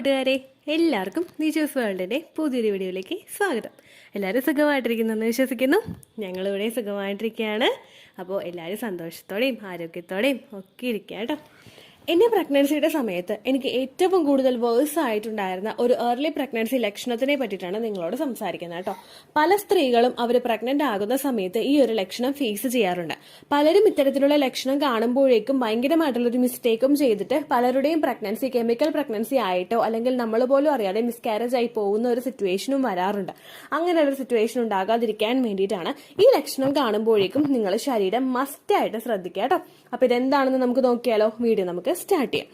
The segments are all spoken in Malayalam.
കൂട്ടുകാരെ, എല്ലാവർക്കും നീച്ചൂസ് വേൾഡിൻ്റെ പുതിയൊരു വീഡിയോയിലേക്ക് സ്വാഗതം. എല്ലാവരും സുഖമായിട്ടിരിക്കുന്നെന്ന് വിശ്വസിക്കുന്നു. ഞങ്ങളിവിടെ സുഖമായിട്ടിരിക്കുകയാണ്. അപ്പോൾ എല്ലാവരും സന്തോഷത്തോടെയും ആരോഗ്യത്തോടെയും ഒക്കെ ഇരിക്കുക കേട്ടോ. എൻ്റെ പ്രഗ്നൻസിയുടെ സമയത്ത് എനിക്ക് ഏറ്റവും കൂടുതൽ വേഴ്സ് ആയിട്ടുണ്ടായിരുന്ന ഒരു ഏർലി പ്രഗ്നൻസി ലക്ഷണത്തിനെ പറ്റിയിട്ടാണ് നിങ്ങളോട് സംസാരിക്കുന്നത് കേട്ടോ. പല സ്ത്രീകളും അവർ പ്രഗ്നന്റ് ആകുന്ന സമയത്ത് ഈ ഒരു ലക്ഷണം ഫേസ് ചെയ്യാറുണ്ട്. പലരും ഇത്തരത്തിലുള്ള ലക്ഷണം കാണുമ്പോഴേക്കും ഭയങ്കരമായിട്ടുള്ളൊരു മിസ്റ്റേക്കും ചെയ്തിട്ട് പലരുടെയും പ്രഗ്നൻസി കെമിക്കൽ പ്രഗ്നൻസി ആയിട്ടോ അല്ലെങ്കിൽ നമ്മൾ പോലും അറിയാതെ മിസ്കാരേജ് ആയി പോകുന്ന ഒരു സിറ്റുവേഷനും വരാറുണ്ട്. അങ്ങനെയുള്ള ഒരു സിറ്റുവേഷൻ ഉണ്ടാകാതിരിക്കാൻ വേണ്ടിയിട്ടാണ് ഈ ലക്ഷണം കാണുമ്പോഴേക്കും നിങ്ങൾ ശരീരം മസ്റ്റായിട്ട് ശ്രദ്ധിക്കുക കേട്ടോ. അപ്പൊ ഇതെന്താണെന്ന് നമുക്ക് നോക്കിയാലോ. വീഡിയോ നമുക്ക് സ്റ്റാർട്ട് ചെയ്യാം.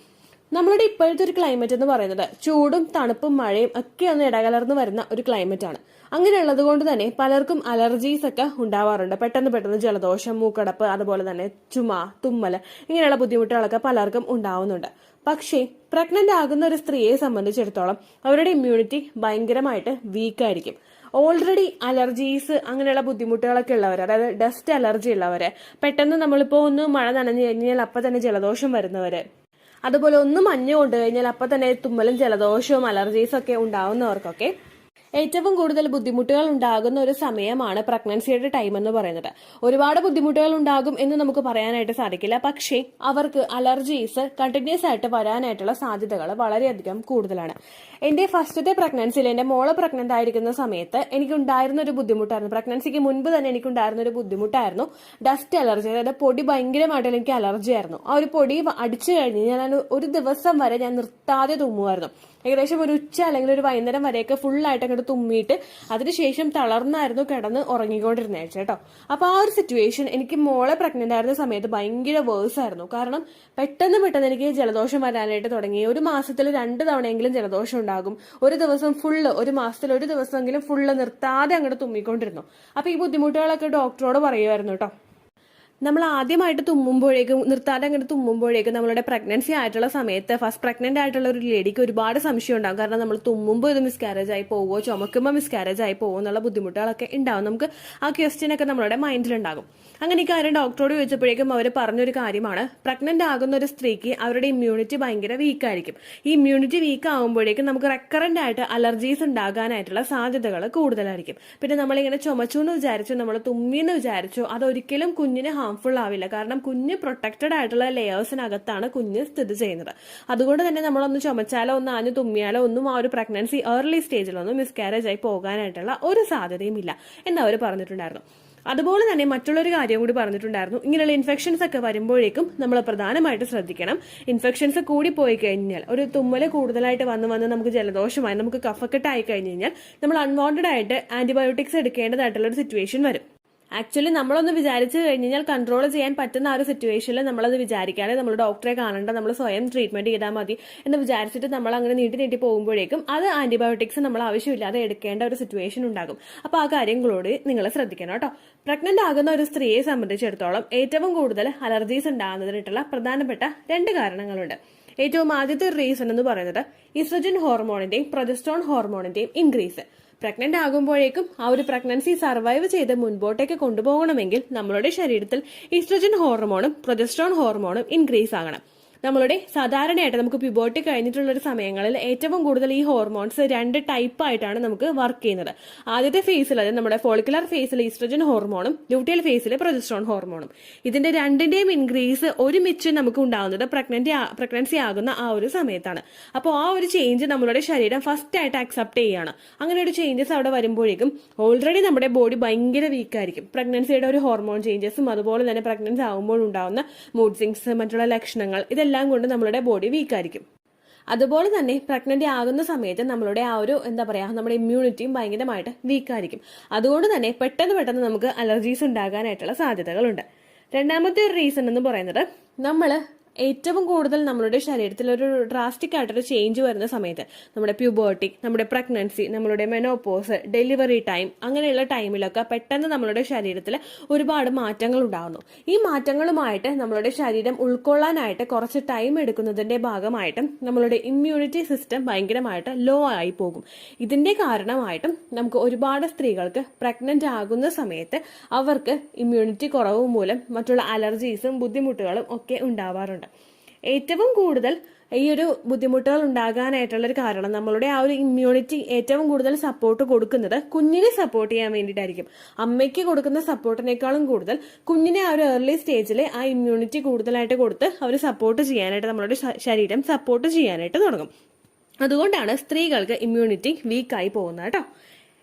നമ്മളുടെ ഇപ്പോഴത്തെ ഒരു ക്ലൈമറ്റ് എന്ന് പറയുന്നത് ചൂടും തണുപ്പും മഴയും ഒക്കെ ഒന്ന് ഇടകലർന്ന് വരുന്ന ഒരു ക്ലൈമറ്റ് ആണ്. അങ്ങനെയുള്ളത് കൊണ്ട് തന്നെ പലർക്കും അലർജീസ് ഒക്കെ ഉണ്ടാവാറുണ്ട്. പെട്ടെന്ന് ജലദോഷം, മൂക്കടപ്പ്, അതുപോലെ തന്നെ ചുമ, തുമ്മല് ഇങ്ങനെയുള്ള ബുദ്ധിമുട്ടുകളൊക്കെ പലർക്കും ഉണ്ടാവുന്നുണ്ട്. പക്ഷേ പ്രഗ്നന്റ് ആകുന്ന ഒരു സ്ത്രീയെ സംബന്ധിച്ചിടത്തോളം അവരുടെ ഇമ്മ്യൂണിറ്റി ഭയങ്കരമായിട്ട് വീക്കായിരിക്കും. ഓൾറെഡി അലർജീസ് അങ്ങനെയുള്ള ബുദ്ധിമുട്ടുകളൊക്കെ ഉള്ളവർ, അതായത് ഡസ്റ്റ് അലർജി ഉള്ളവര്, പെട്ടെന്ന് നമ്മളിപ്പോൾ ഒന്ന് മഴ നനഞ്ഞു കഴിഞ്ഞാൽ അപ്പം തന്നെ ജലദോഷം വരുന്നവര്, അതുപോലെ ഒന്ന് മഞ്ഞ് കൊണ്ടു കഴിഞ്ഞാൽ അപ്പം തന്നെ തുമ്മലും ജലദോഷവും അലർജീസും ഒക്കെ ഉണ്ടാവുന്നവർക്കൊക്കെ ഏറ്റവും കൂടുതൽ ബുദ്ധിമുട്ടുകൾ ഉണ്ടാകുന്ന ഒരു സമയമാണ് പ്രഗ്നൻസിയുടെ ടൈം എന്ന് പറയുന്നത്. ഒരുപാട് ബുദ്ധിമുട്ടുകൾ ഉണ്ടാകും എന്ന് നമുക്ക് പറയാനായിട്ട് സാധിക്കില്ല. പക്ഷേ അവർക്ക് അലർജീസ് കണ്ടിന്യൂസ് ആയിട്ട് വരാനായിട്ടുള്ള സാധ്യതകൾ വളരെയധികം കൂടുതലാണ്. എന്റെ ഫസ്റ്റത്തെ പ്രഗ്നൻസിയിൽ എന്റെ മോള് പ്രഗ്നന്റ് ആയിരിക്കുന്ന സമയത്ത് എനിക്കുണ്ടായിരുന്ന ഒരു ബുദ്ധിമുട്ടായിരുന്നു. പ്രഗ്നൻസിക്ക് മുൻപ് തന്നെ എനിക്കുണ്ടായിരുന്ന ഒരു ബുദ്ധിമുട്ടായിരുന്നു ഡസ്റ്റ് അലർജി. അതായത് പൊടി ഭയങ്കരമായിട്ട് എനിക്ക് അലർജി ആയിരുന്നു. ആ ഒരു പൊടി അടിച്ചു കഴിഞ്ഞ് ഞാൻ ഒരു ദിവസം വരെ ഞാൻ നിർത്താതെ തുമ്മുമായിരുന്നു. ഏകദേശം ഒരു ഉച്ച അല്ലെങ്കിൽ ഒരു വൈകുന്നേരം വരെയൊക്കെ ഫുള്ളായിട്ട് അങ്ങോട്ട് തുമ്മിയിട്ട് അതിനുശേഷം തളർന്നായിരുന്നു കിടന്ന് ഉറങ്ങിക്കൊണ്ടിരുന്നേ കേട്ടോ. അപ്പൊ ആ ഒരു സിറ്റുവേഷൻ എനിക്ക് മോളെ പ്രഗ്നന്റ് ആയിരുന്ന സമയത്ത് ഭയങ്കര വേഴ്സ് ആയിരുന്നു. കാരണം പെട്ടെന്ന് എനിക്ക് ജലദോഷം വരാനായിട്ട് തുടങ്ങി. ഒരു മാസത്തിൽ 2 തവണയെങ്കിലും ജലദോഷം ഉണ്ടാകും. ഒരു ദിവസം ഫുള്ള്, ഒരു മാസത്തിൽ ഒരു ദിവസമെങ്കിലും ഫുള്ള് നിർത്താതെ അങ്ങോട്ട് തുമ്മിക്കൊണ്ടിരുന്നു. അപ്പൊ ഈ ബുദ്ധിമുട്ടുകളൊക്കെ ഡോക്ടറോട് പറയുമായിരുന്നു കേട്ടോ. നമ്മൾ ആദ്യമായിട്ട് തുമ്മുമ്പോഴേക്കും, നിർത്താതെ അങ്ങോട്ട് തുമ്മുമ്പോഴേക്കും നമ്മളുടെ പ്രഗ്നൻസി ആയിട്ടുള്ള സമയത്ത് ഫസ്റ്റ് പ്രഗ്നന്റ് ആയിട്ടുള്ള ഒരു ലേഡിക്ക് ഒരുപാട് സംശയം ഉണ്ടാകും. കാരണം നമ്മൾ തുമ്മുമ്പോൾ ഇത് മിസ്കാരേജ് ആയി പോവോ, ചുമക്കുമ്പോൾ മിസ്കാരേജ് ആയി പോവോ എന്നുള്ള ബുദ്ധിമുട്ടുകളൊക്കെ ഉണ്ടാവും. നമുക്ക് ആ ക്വസ്റ്റ്യൻ ഒക്കെ നമ്മളുടെ മൈൻഡിലുണ്ടാകും. അങ്ങനെ ഈ കാര്യം ഡോക്ടറോട് ചോദിച്ചപ്പോഴേക്കും അവർ പറഞ്ഞൊരു കാര്യമാണ്, പ്രഗ്നന്റ് ആകുന്ന ഒരു സ്ത്രീക്ക് അവരുടെ ഇമ്മ്യൂണിറ്റി ഭയങ്കര വീക്കായിരിക്കും. ഈ ഇമ്മ്യൂണിറ്റി വീക്ക് ആകുമ്പോഴേക്കും നമുക്ക് റെക്കറന്റ് ആയിട്ട് അലർജീസ് ഉണ്ടാകാനായിട്ടുള്ള സാധ്യതകൾ കൂടുതലായിരിക്കും. പിന്നെ നമ്മളിങ്ങനെ ചുമച്ചു എന്ന് വിചാരിച്ചു, നമ്മൾ തുമ്മിയെന്ന് വിചാരിച്ചു, അതൊരിക്കലും കുഞ്ഞിന് ഹാംഫുൾ ആവില്ല. കാരണം കുഞ്ഞ് പ്രൊട്ടക്റ്റഡ് ആയിട്ടുള്ള ലെയേഴ്സിനകത്താണ് കുഞ്ഞ് സ്ഥിതി ചെയ്യുന്നത്. അതുകൊണ്ട് തന്നെ നമ്മളൊന്ന് ചുമച്ചാലോ ഒന്ന് ആഞ്ഞു തുമ്മിയാലോ ഒന്നും ആ ഒരു പ്രഗ്നൻസി ഏർലി സ്റ്റേജിലൊന്നും മിസ്കാരേജ് ആയി പോകാനായിട്ടുള്ള ഒരു സാധ്യതയും ഇല്ല എന്ന് അവർ പറഞ്ഞിട്ടുണ്ടായിരുന്നു. അതുപോലെ തന്നെ മറ്റുള്ളൊരു കാര്യം കൂടി പറഞ്ഞിട്ടുണ്ടായിരുന്നു. ഇങ്ങനെയുള്ള ഇൻഫെക്ഷൻസ് ഒക്കെ വരുമ്പോഴേക്കും നമ്മൾ പ്രധാനമായിട്ട് ശ്രദ്ധിക്കണം. ഇൻഫെക്ഷൻസ് കൂടി പോയി കഴിഞ്ഞാൽ, ഒരു തുമ്മല് കൂടുതലായിട്ട് വന്ന് നമുക്ക് ജലദോഷമായി, നമുക്ക് കഫക്കെട്ടായി കഴിഞ്ഞ് കഴിഞ്ഞാൽ നമ്മൾ അൺവാണ്ടഡ് ആയിട്ട് ആന്റിബയോട്ടിക്സ് എടുക്കേണ്ടതായിട്ടുള്ള ഒരു സിറ്റുവേഷൻ വരും. ആക്ച്വലി നമ്മളൊന്ന് വിചാരിച്ചു കഴിഞ്ഞാൽ കൺട്രോൾ ചെയ്യാൻ പറ്റുന്ന ആ ഒരു സിറ്റുവേഷനിൽ നമ്മളത് വിചാരിക്കാതെ നമ്മൾ ഡോക്ടറെ കാണേണ്ട, നമ്മൾ സ്വയം ട്രീറ്റ്മെന്റ് ചെയ്താൽ മതി എന്ന് വിചാരിച്ചിട്ട് നമ്മൾ അങ്ങനെ നീട്ടി പോകുമ്പോഴേക്കും അത് ആന്റിബയോട്ടിക്സ് നമ്മൾ ആവശ്യമില്ലാതെ എടുക്കേണ്ട ഒരു സിറ്റുവേഷൻ ഉണ്ടാകും. അപ്പൊ ആ കാര്യങ്ങളോട് നിങ്ങൾ ശ്രദ്ധിക്കണം കേട്ടോ. പ്രഗ്നന്റ് ആകുന്ന ഒരു സ്ത്രീയെ സംബന്ധിച്ചിടത്തോളം ഏറ്റവും കൂടുതൽ അലർജീസ് ഉണ്ടാകുന്നതിനായിട്ടുള്ള പ്രധാനപ്പെട്ട 2 കാരണങ്ങളുണ്ട്. ഏറ്റവും ആദ്യത്തെ ഒരു റീസൺ എന്ന് പറയുന്നത് ഈസ്ട്രജൻ ഹോർമോണിന്റെയും പ്രൊജസ്ട്രോൺ ഹോർമോണിന്റെയും ഇൻക്രീസ്. പ്രഗ്നന്റ് ആകുമ്പോഴേക്കും ആ ഒരു പ്രഗ്നൻസി സർവൈവ് ചെയ്ത് മുൻപോട്ടേക്ക് കൊണ്ടുപോകണമെങ്കിൽ നമ്മളുടെ ശരീരത്തിൽ ഈസ്ട്രജൻ ഹോർമോണും പ്രൊജസ്ട്രോൺ ഹോർമോണും ഇൻക്രീസ് ആകണം. നമ്മളുടെ സാധാരണയായിട്ട് നമുക്ക് പ്യൂബർട്ടി കഴിഞ്ഞിട്ടുള്ള ഒരു സമയങ്ങളിൽ ഏറ്റവും കൂടുതൽ ഈ ഹോർമോൺസ് 2 ടൈപ്പായിട്ടാണ് നമുക്ക് വർക്ക് ചെയ്യുന്നത്. ആദ്യത്തെ ഫേസിൽ, അതായത് നമ്മുടെ ഫോളിക്കുലർ ഫേസിൽ ഈസ്ട്രജൻ ഹോർമോണും ലൂട്ടിയൽ ഫേസിൽ പ്രൊജസ്ട്രോൺ ഹോർമോണും. ഇതിന്റെ 2ന്റെയും ഇൻക്രീസ് ഒരുമിച്ച് നമുക്ക് ഉണ്ടാകുന്നത് പ്രഗ്നൻസി ആകുന്ന ആ ഒരു സമയത്താണ്. അപ്പോൾ ആ ഒരു ചേഞ്ച് നമ്മളുടെ ശരീരം ഫസ്റ്റ് ആയിട്ട് അക്സെപ്റ്റ് ചെയ്യുകയാണ്. അങ്ങനെ ഒരു ചേഞ്ചസ് അവിടെ വരുമ്പോഴേക്കും ഓൾറെഡി നമ്മുടെ ബോഡി ഭയങ്കര വീക്കായിരിക്കും. പ്രഗ്നൻസിയുടെ ഒരു ഹോർമോൺ ചേഞ്ചസും അതുപോലെ തന്നെ പ്രഗ്നൻസി ആകുമ്പോൾ ഉണ്ടാകുന്ന മൂഡ് സ്വിങ്സ്, മറ്റുള്ള ലക്ഷണങ്ങൾ, ഇതെല്ലാം കൊണ്ട് നമ്മളുടെ ബോഡി വീക്കായിരിക്കും. അതുപോലെ തന്നെ പ്രഗ്നന്റ് ആകുന്ന സമയത്ത് നമ്മളുടെ ആ ഒരു നമ്മുടെ ഇമ്മ്യൂണിറ്റിയും ഭയങ്കരമായിട്ട് വീക്കായിരിക്കും. അതുകൊണ്ട് തന്നെ പെട്ടെന്ന് നമുക്ക് അലർജീസ് ഉണ്ടാകാനായിട്ടുള്ള സാധ്യതകളുണ്ട്. രണ്ടാമത്തെ ഒരു റീസൺ എന്ന് പറയുന്നത്, നമ്മൾ ഏറ്റവും കൂടുതൽ നമ്മളുടെ ശരീരത്തിൽ ഒരു ഡ്രാസ്റ്റിക് ആയിട്ടൊരു ചേഞ്ച് വരുന്ന സമയത്ത്, നമ്മുടെ പ്യൂബർട്ടി, നമ്മുടെ പ്രഗ്നൻസി, നമ്മളുടെ മെനോപോസ്, ഡെലിവറി ടൈം, അങ്ങനെയുള്ള ടൈമിലൊക്കെ പെട്ടെന്ന് നമ്മളുടെ ശരീരത്തിൽ ഒരുപാട് മാറ്റങ്ങൾ ഉണ്ടാകുന്നു. ഈ മാറ്റങ്ങളുമായിട്ട് നമ്മളുടെ ശരീരം ഉൾക്കൊള്ളാനായിട്ട് കുറച്ച് ടൈം എടുക്കുന്നതിന്റെ ഭാഗമായിട്ടും നമ്മളുടെ ഇമ്മ്യൂണിറ്റി സിസ്റ്റം ഭയങ്കരമായിട്ട് ലോ ആയി പോകും. ഇതിന്റെ കാരണമായിട്ടും നമുക്ക് ഒരുപാട് സ്ത്രീകൾക്ക് പ്രഗ്നന്റ് ആകുന്ന സമയത്ത് അവർക്ക് ഇമ്മ്യൂണിറ്റി കുറവ് മൂലം മറ്റുള്ള അലർജീസും ബുദ്ധിമുട്ടുകളും ഒക്കെ ഉണ്ടാവാറുണ്ട്. ഏറ്റവും കൂടുതൽ ഈ ഒരു ബുദ്ധിമുട്ടുകൾ ഉണ്ടാകാനായിട്ടുള്ളൊരു കാരണം നമ്മളുടെ ആ ഒരു ഇമ്മ്യൂണിറ്റി ഏറ്റവും കൂടുതൽ സപ്പോർട്ട് കൊടുക്കുന്നത് കുഞ്ഞിനെ സപ്പോർട്ട് ചെയ്യാൻ വേണ്ടിയിട്ടായിരിക്കും. അമ്മയ്ക്ക് കൊടുക്കുന്ന സപ്പോർട്ടിനേക്കാളും കൂടുതൽ കുഞ്ഞിനെ ആ ഒരു ഏർലി സ്റ്റേജിൽ ആ ഇമ്മ്യൂണിറ്റി കൂടുതലായിട്ട് കൊടുത്ത് അവർ സപ്പോർട്ട് ചെയ്യാനായിട്ട് നമ്മളുടെ ശരീരം സപ്പോർട്ട് ചെയ്യാനായിട്ട് തുടങ്ങും. അതുകൊണ്ടാണ് സ്ത്രീകൾക്ക് ഇമ്മ്യൂണിറ്റി വീക്കായി പോകുന്നത് കേട്ടോ.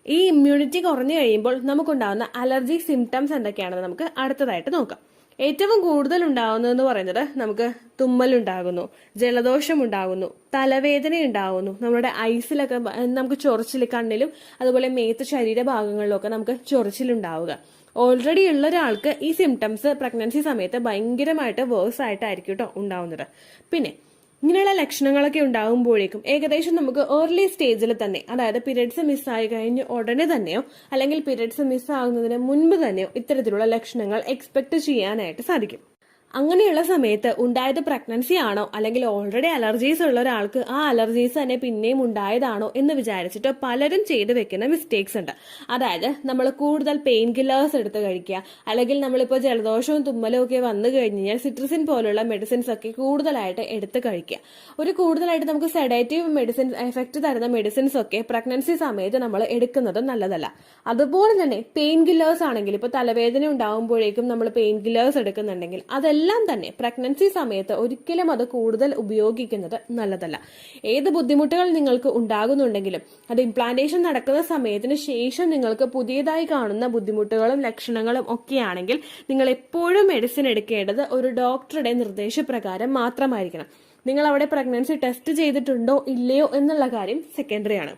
ഈ ഇമ്മ്യൂണിറ്റി കുറഞ്ഞു കഴിയുമ്പോൾ നമുക്കുണ്ടാകുന്ന അലർജി സിംറ്റംസ് എന്തൊക്കെയാണെന്ന് നമുക്ക് അടുത്തതായിട്ട് നോക്കാം. ഏറ്റവും കൂടുതൽ ഉണ്ടാകുന്നതെന്ന് പറയുന്നത് നമുക്ക് തുമ്മലുണ്ടാകുന്നു, ജലദോഷം ഉണ്ടാകുന്നു, തലവേദന ഉണ്ടാകുന്നു, നമ്മുടെ ഐസിലൊക്കെ നമുക്ക് ചൊറിച്ചിൽ, കണ്ണിലും അതുപോലെ മേത്ത് ശരീരഭാഗങ്ങളിലൊക്കെ നമുക്ക് ചൊറിച്ചിലുണ്ടാവുക. ഓൾറെഡി ഉള്ള ഒരാൾക്ക് ഈ സിംറ്റംസ് പ്രഗ്നൻസി സമയത്ത് ഭയങ്കരമായിട്ട് വേഴ്സ് ആയിട്ടായിരിക്കും കേട്ടോ ഉണ്ടാവുന്നത്. പിന്നെ ഇങ്ങനെയുള്ള ലക്ഷണങ്ങളൊക്കെ ഉണ്ടാകുമ്പോഴേക്കും ഏകദേശം നമുക്ക് ഏർലി സ്റ്റേജിൽ തന്നെ, അതായത് പീരിയഡ്സ് മിസ്സായി കഴിഞ്ഞ് ഉടനെ തന്നെയോ അല്ലെങ്കിൽ പീരിയഡ്സ് മിസ്സാകുന്നതിന് മുൻപ് തന്നെയോ ഇത്തരത്തിലുള്ള ലക്ഷണങ്ങൾ എക്സ്പെക്ട് ചെയ്യാനായിട്ട് സാധിക്കും. അങ്ങനെയുള്ള സമയത്ത് ഉണ്ടായത് പ്രഗ്നൻസി ആണോ അല്ലെങ്കിൽ ഓൾറെഡി അലർജീസ് ഉള്ള ഒരാൾക്ക് ആ അലർജീസ് തന്നെ പിന്നെയും ഉണ്ടായതാണോ എന്ന് വിചാരിച്ചിട്ട് പലരും ചെയ്തു വെക്കുന്ന മിസ്റ്റേക്സ് ഉണ്ട്. അതായത് നമ്മൾ കൂടുതൽ പെയിൻ കില്ലേഴ്സ് എടുത്ത് കഴിക്കുക, അല്ലെങ്കിൽ നമ്മളിപ്പോൾ ജലദോഷവും തുമ്മലും ഒക്കെ വന്നു കഴിഞ്ഞാൽ സിട്രസിൻ പോലുള്ള മെഡിസിൻസ് ഒക്കെ കൂടുതലായിട്ട് എടുത്ത് കഴിക്കുക. ഒരു കൂടുതലായിട്ട് നമുക്ക് സെഡേറ്റീവ് മെഡിസിൻസ് എഫക്ട് തരുന്ന മെഡിസിൻസ് ഒക്കെ പ്രഗ്നൻസി സമയത്ത് നമ്മൾ എടുക്കുന്നത് നല്ലതല്ല. അതുപോലെ തന്നെ പെയിൻ കില്ലേഴ്സ് ആണെങ്കിൽ ഇപ്പോൾ തലവേദന ഉണ്ടാകുമ്പോഴേക്കും നമ്മൾ പെയിൻ കില്ലേഴ്സ് എടുക്കുന്നുണ്ടെങ്കിൽ അതെല്ലാം തന്നെ പ്രഗ്നൻസി സമയത്ത് ഒരിക്കലും അത് കൂടുതൽ ഉപയോഗിക്കുന്നത് നല്ലതല്ല. ഏത് ബുദ്ധിമുട്ടുകൾ നിങ്ങൾക്ക് ഉണ്ടാകുന്നുണ്ടെങ്കിലും അത് ഇംപ്ലാന്റേഷൻ നടക്കുന്ന സമയത്തിന് ശേഷം നിങ്ങൾക്ക് പുതിയതായി കാണുന്ന ബുദ്ധിമുട്ടുകളും ലക്ഷണങ്ങളും ഒക്കെയാണെങ്കിൽ നിങ്ങൾ എപ്പോഴും മെഡിസിൻ എടുക്കേണ്ടത് ഒരു ഡോക്ടറുടെ നിർദ്ദേശപ്രകാരം മാത്രമായിരിക്കണം. നിങ്ങൾ അവിടെ പ്രഗ്നൻസി ടെസ്റ്റ് ചെയ്തിട്ടുണ്ടോ ഇല്ലയോ എന്നുള്ള കാര്യം സെക്കൻഡറി ആണ്.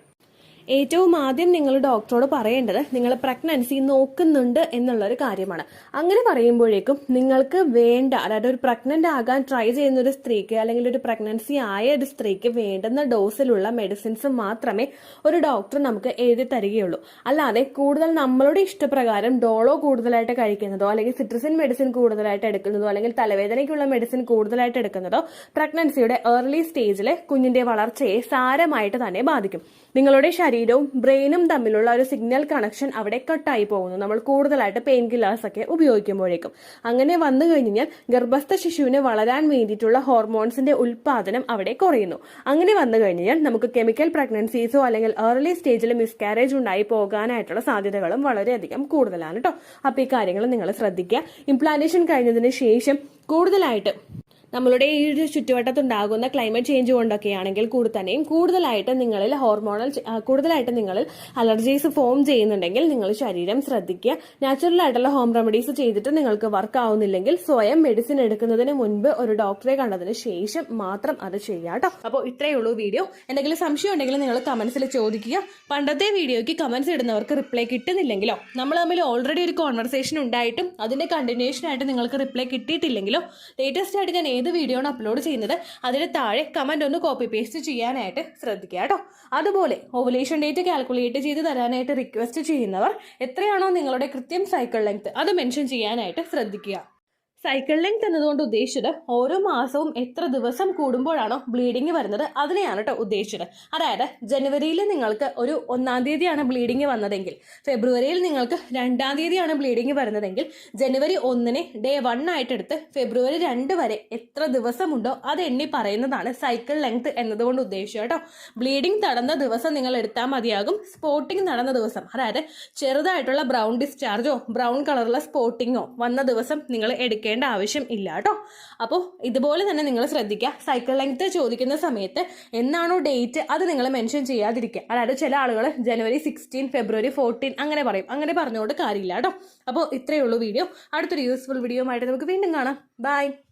ഏറ്റവും ആദ്യം നിങ്ങൾ ഡോക്ടറോട് പറയേണ്ടത് നിങ്ങൾ പ്രഗ്നൻസി നോക്കുന്നുണ്ട് എന്നുള്ളൊരു കാര്യമാണ്. അങ്ങനെ പറയുമ്പോഴേക്കും നിങ്ങൾക്ക് വേണ്ട, അതായത് ഒരു പ്രഗ്നന്റ് ആകാൻ ട്രൈ ചെയ്യുന്ന ഒരു സ്ത്രീക്ക് അല്ലെങ്കിൽ ഒരു പ്രഗ്നൻസി ആയ ഒരു സ്ത്രീക്ക് വേണ്ടുന്ന ഡോസിലുള്ള മെഡിസിൻസ് മാത്രമേ ഒരു ഡോക്ടർ നമുക്ക് എഴുതി തരികയുള്ളൂ. അല്ലാതെ കൂടുതൽ നമ്മളുടെ ഇഷ്ടപ്രകാരം ഡോളോ കൂടുതലായിട്ട് കഴിക്കുന്നതോ അല്ലെങ്കിൽ സിട്രസിൻ മെഡിസിൻ കൂടുതലായിട്ട് എടുക്കുന്നതോ അല്ലെങ്കിൽ തലവേദനയ്ക്കുള്ള മെഡിസിൻ കൂടുതലായിട്ട് എടുക്കുന്നതോ പ്രഗ്നൻസിയുടെ ഏർലി സ്റ്റേജിലെ കുഞ്ഞിന്റെ വളർച്ചയെ സാരമായിട്ട് തന്നെ ബാധിക്കും. നിങ്ങളുടെ ശരീരവും ബ്രെയിനും തമ്മിലുള്ള ഒരു സിഗ്നൽ കണക്ഷൻ അവിടെ കട്ടായി പോകുന്നു, നമ്മൾ കൂടുതലായിട്ട് പെയിൻ കില്ലേഴ്സ് ഒക്കെ ഉപയോഗിക്കുമ്പോഴേക്കും. അങ്ങനെ വന്നു കഴിഞ്ഞാൽ ഗർഭസ്ഥ ശിശുവിന് വളരാൻ വേണ്ടിയിട്ടുള്ള ഹോർമോൺസിന്റെ ഉൽപാദനം അവിടെ കുറയുന്നു. അങ്ങനെ വന്നു കഴിഞ്ഞാൽ നമുക്ക് കെമിക്കൽ പ്രഗ്നൻസീസോ അല്ലെങ്കിൽ ഏർലി സ്റ്റേജിൽ മിസ്കാരേജ് ഉണ്ടായി പോകാനായിട്ടുള്ള സാധ്യതകളും വളരെയധികം കൂടുതലാണ് കേട്ടോ. അപ്പൊ ഈ കാര്യങ്ങൾ നിങ്ങൾ ശ്രദ്ധിക്കുക. ഇംപ്ലാന്റേഷൻ കഴിഞ്ഞതിന് ശേഷം കൂടുതലായിട്ട് നമ്മളുടെ ഈ ഒരു ചുറ്റുവട്ടത്തുണ്ടാകുന്ന ക്ലൈമറ്റ് ചേഞ്ച് കൊണ്ടൊക്കെ ആണെങ്കിൽ കൂടുതലായിട്ട് നിങ്ങളിൽ അലർജീസ് ഫോം ചെയ്യുന്നുണ്ടെങ്കിൽ നിങ്ങൾ ശരീരം ശ്രദ്ധിക്കുക. നാച്ചുറൽ ആയിട്ടുള്ള ഹോം റെമഡീസ് ചെയ്തിട്ട് നിങ്ങൾക്ക് വർക്ക് ആവുന്നില്ലെങ്കിൽ സ്വയം മെഡിസിൻ എടുക്കുന്നതിന് മുൻപ് ഒരു ഡോക്ടറെ കണ്ടതിന് ശേഷം മാത്രം അത് ചെയ്യാം കേട്ടോ. അപ്പോൾ ഇത്രയേ ഉള്ളൂ വീഡിയോ. എന്തെങ്കിലും സംശയം ഉണ്ടെങ്കിൽ നിങ്ങൾ കമന്റ്സിൽ ചോദിക്കുക. പണ്ടത്തെ വീഡിയോയ്ക്ക് കമന്റ്സ് ഇടുന്നവർക്ക് റിപ്ലൈ കിട്ടുന്നില്ലെങ്കിലോ, നമ്മൾ തമ്മിൽ ഓൾറെഡി ഒരു കോൺവെർസേഷൻ ഉണ്ടായിട്ടും അതിന്റെ കണ്ടിന്യൂഷൻ ആയിട്ട് നിങ്ങൾക്ക് റിപ്ലൈ കിട്ടിയിട്ടില്ലെങ്കിലോ, ലേറ്റസ്റ്റ് ആയിട്ട് ഞാൻ ഏത് വീഡിയോ ആണ് അപ്ലോഡ് ചെയ്യുന്നത് അതിന് താഴെ കമന്റ് ഒന്ന് കോപ്പി പേസ്റ്റ് ചെയ്യാനായിട്ട് ശ്രദ്ധിക്കുക കേട്ടോ. അതുപോലെ ഓവുലേഷൻ ഡേറ്റ് കാൽക്കുലേറ്റ് ചെയ്ത് തരാനായിട്ട് റിക്വസ്റ്റ് ചെയ്യുന്നവർ എത്രയാണോ നിങ്ങളുടെ കൃത്യം സൈക്കിൾ ലെങ്ത് അത് മെൻഷൻ ചെയ്യാനായിട്ട് ശ്രദ്ധിക്കുക. സൈക്കിൾ ലെങ്ത് എന്നതുകൊണ്ട് ഉദ്ദേശിച്ചത് ഓരോ മാസവും എത്ര ദിവസം കൂടുമ്പോഴാണോ ബ്ലീഡിങ് വരുന്നത് അതിനെയാണ് കേട്ടോ ഉദ്ദേശിച്ചത്. അതായത് ജനുവരിയിൽ നിങ്ങൾക്ക് ഒരു 1-ാം തീയതിയാണ് ബ്ലീഡിങ് വന്നതെങ്കിൽ ഫെബ്രുവരിയിൽ നിങ്ങൾക്ക് 2-ാം തീയതിയാണ് ബ്ലീഡിങ് വരുന്നതെങ്കിൽ ജനുവരി 1-നെ ഡേ 1 ആയിട്ടെടുത്ത് ഫെബ്രുവരി 2 വരെ എത്ര ദിവസമുണ്ടോ അത് എണ്ണി പറയുന്നതാണ് സൈക്കിൾ ലെങ്ത് എന്നതുകൊണ്ട് ഉദ്ദേശിച്ചത് കേട്ടോ. ബ്ലീഡിങ് നടന്ന ദിവസം നിങ്ങൾ എടുത്താൽ മതിയാകും. സ്പോട്ടിങ് നടന്ന ദിവസം, അതായത് ചെറുതായിട്ടുള്ള ബ്രൗൺ ഡിസ്ചാർജോ ബ്രൗൺ കളറുള്ള സ്പോട്ടിങ്ങോ വന്ന ദിവസം നിങ്ങൾ എടുക്കേണ്ട ആവശ്യം ഇല്ല കേട്ടോ. അപ്പോൾ ഇതുപോലെ തന്നെ നിങ്ങൾ ശ്രദ്ധിക്കുക. സൈക്കിൾ ലെങ്ത് ചോദിക്കുന്ന സമയത്ത് എന്നാണോ ഡേറ്റ് അത് നിങ്ങൾ മെൻഷൻ ചെയ്യാതിരിക്കുക. അതായത് ചില ആളുകൾ ജനുവരി 16 ഫെബ്രുവരി 14 അങ്ങനെ പറയും. അങ്ങനെ പറഞ്ഞുകൊണ്ട് കാര്യമില്ല കേട്ടോ. അപ്പോൾ ഇത്രയേ ഉള്ളൂ വീഡിയോ. അടുത്തൊരു യൂസ്ഫുൾ വീഡിയോ ആയിട്ട് നമുക്ക് വീണ്ടും കാണാം. ബൈ.